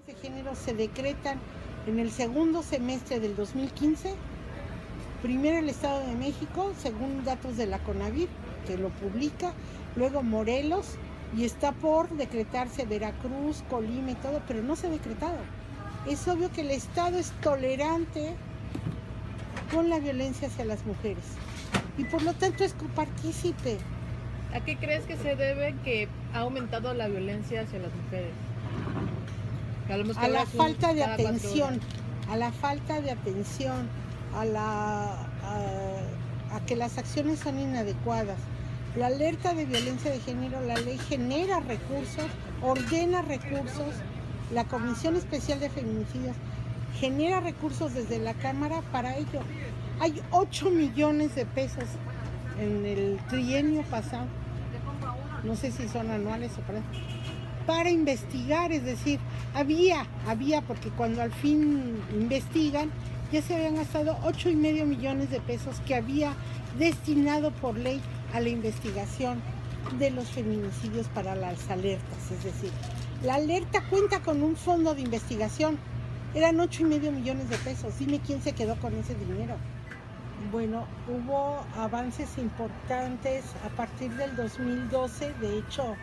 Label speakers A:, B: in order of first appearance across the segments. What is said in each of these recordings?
A: De género se decretan en el segundo semestre del 2015, primero el Estado de México, según datos de la CONAVIR, que lo publica, luego Morelos, y está por decretarse Veracruz, Colima y todo, pero no se ha decretado. Es obvio que el Estado es tolerante con la violencia hacia las mujeres y por lo tanto es copartícipe.
B: ¿A qué crees que se debe que ha aumentado la violencia hacia las mujeres?
A: A la falta de atención, a que las acciones son inadecuadas. La alerta de violencia de género, la ley genera recursos, ordena recursos, la Comisión Especial de Feminicidios genera recursos desde la Cámara para ello. Hay 8 millones de pesos en el trienio pasado, no sé si son anuales o para investigar, es decir, había, porque cuando al fin investigan, ya se habían gastado 8,5 millones de pesos que había destinado por ley a la investigación de los feminicidios para las alertas. Es decir, la alerta cuenta con un fondo de investigación, eran 8,5 millones de pesos. Dime quién se quedó con ese dinero. Bueno, hubo avances importantes a partir del 2012, de hecho,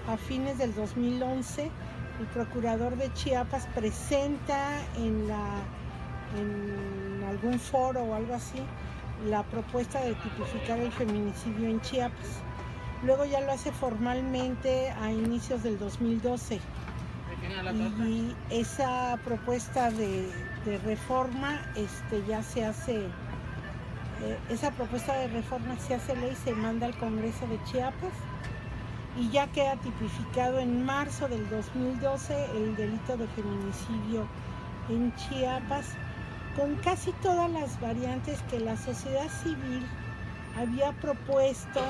A: a fines del 2011, el procurador de Chiapas presenta en algún foro o algo así la propuesta de tipificar el feminicidio en Chiapas. Luego ya lo hace formalmente a inicios del 2012. Y esa propuesta de reforma ya se hace, esa propuesta de reforma se hace ley, se manda al Congreso de Chiapas y ya queda tipificado en marzo del 2012 el delito de feminicidio en Chiapas, con casi todas las variantes que la sociedad civil había propuesto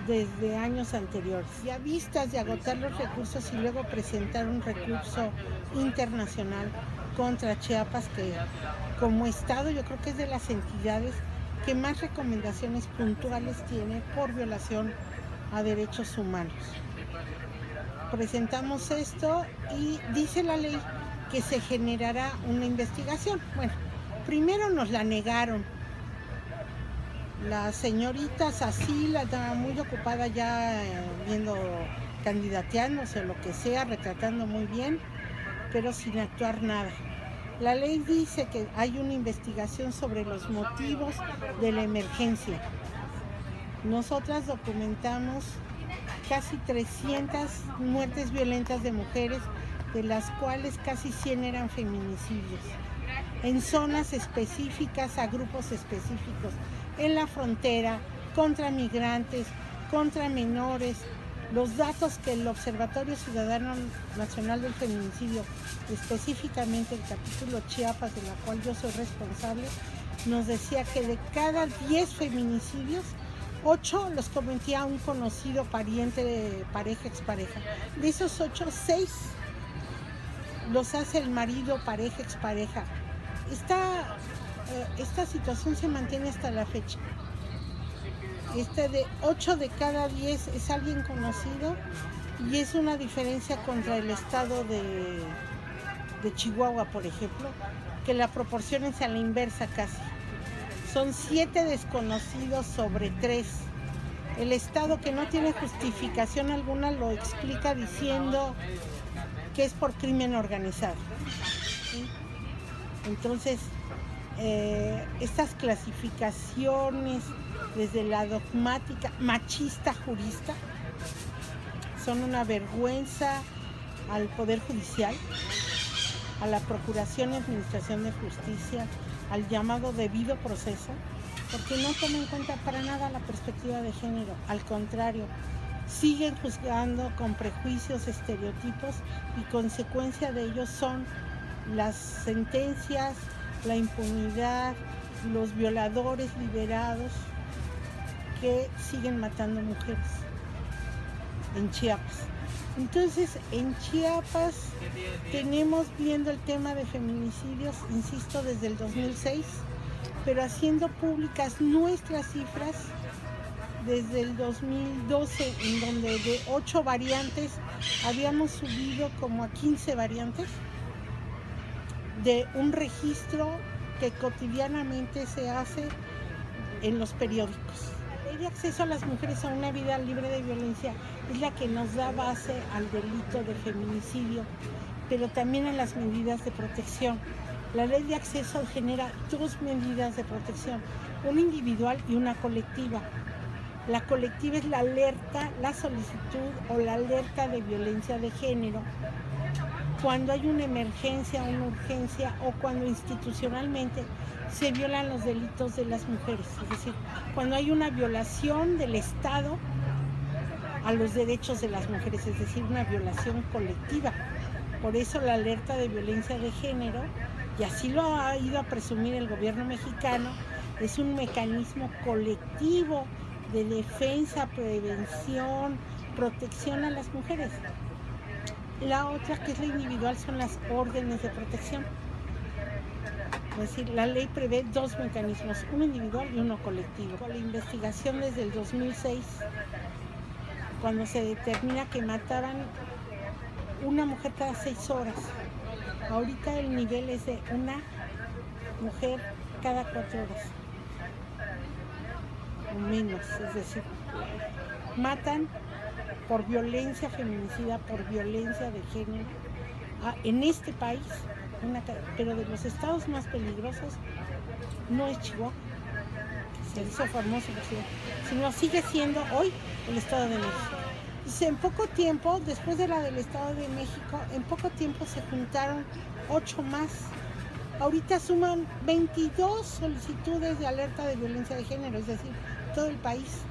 A: desde años anteriores. Ya vistas de agotar los recursos y luego presentar un recurso internacional contra Chiapas, que como Estado yo creo que es de las entidades que más recomendaciones puntuales tiene por violación a derechos humanos. Presentamos esto y dice la ley que se generará una investigación. Bueno, primero nos la negaron. La señorita Sacila estaba muy ocupada ya candidateándose o lo que sea, retratando muy bien, pero sin actuar nada. La ley dice que hay una investigación sobre los motivos de la emergencia. Nosotras documentamos casi 300 muertes violentas de mujeres, de las cuales casi 100 eran feminicidios, en zonas específicas, a grupos específicos, en la frontera, contra migrantes, contra menores. Los datos que el Observatorio Ciudadano Nacional del Feminicidio, específicamente el capítulo Chiapas, de la cual yo soy responsable, nos decía que de cada 10 feminicidios, 8 los cometía un conocido pariente de pareja, expareja. De esos 8, 6 los hace el marido, pareja, expareja. Esta situación se mantiene hasta la fecha. De 8 de cada 10 es alguien conocido, y es una diferencia contra el estado de Chihuahua, por ejemplo, que la proporción es a la inversa casi. Son 7 desconocidos sobre 3. El Estado, que no tiene justificación alguna, lo explica diciendo que es por crimen organizado. ¿Sí? Entonces, estas clasificaciones desde la dogmática machista jurista son una vergüenza al Poder Judicial, a la Procuración y Administración de Justicia, al llamado debido proceso, porque no toman en cuenta para nada la perspectiva de género. Al contrario, siguen juzgando con prejuicios, estereotipos, y consecuencia de ellos son las sentencias, la impunidad, los violadores liberados que siguen matando mujeres en Chiapas. Entonces, en Chiapas tenemos viendo el tema de feminicidios, insisto, desde el 2006, pero haciendo públicas nuestras cifras desde el 2012, en donde de 8 variantes habíamos subido como a 15 variantes, de un registro que cotidianamente se hace en los periódicos. La ley de acceso a las mujeres a una vida libre de violencia es la que nos da base al delito de feminicidio, pero también a las medidas de protección. La ley de acceso genera 2 medidas de protección, una individual y una colectiva. La colectiva es la alerta, la solicitud o la alerta de violencia de género cuando hay una emergencia, una urgencia o cuando institucionalmente se violan los delitos de las mujeres. Es decir, cuando hay una violación del Estado a los derechos de las mujeres, es decir, una violación colectiva. Por eso la alerta de violencia de género, y así lo ha ido a presumir el gobierno mexicano, es un mecanismo colectivo de defensa, prevención, protección a las mujeres. La otra, que es la individual, son las órdenes de protección. Es decir, la ley prevé 2 mecanismos, uno individual y uno colectivo. Con la investigación desde el 2006, cuando se determina que mataban una mujer cada 6 horas. Ahorita el nivel es de una mujer cada 4 horas. O menos, es decir, matan por violencia feminicida, por violencia de género, en este país, pero de los estados más peligrosos no es Chihuahua, que se hizo famoso, sino sigue siendo hoy el Estado de México. Entonces, en poco tiempo, después de la del Estado de México, en poco tiempo se juntaron 8 más. Ahorita suman 22 solicitudes de alerta de violencia de género, es decir, todo el país.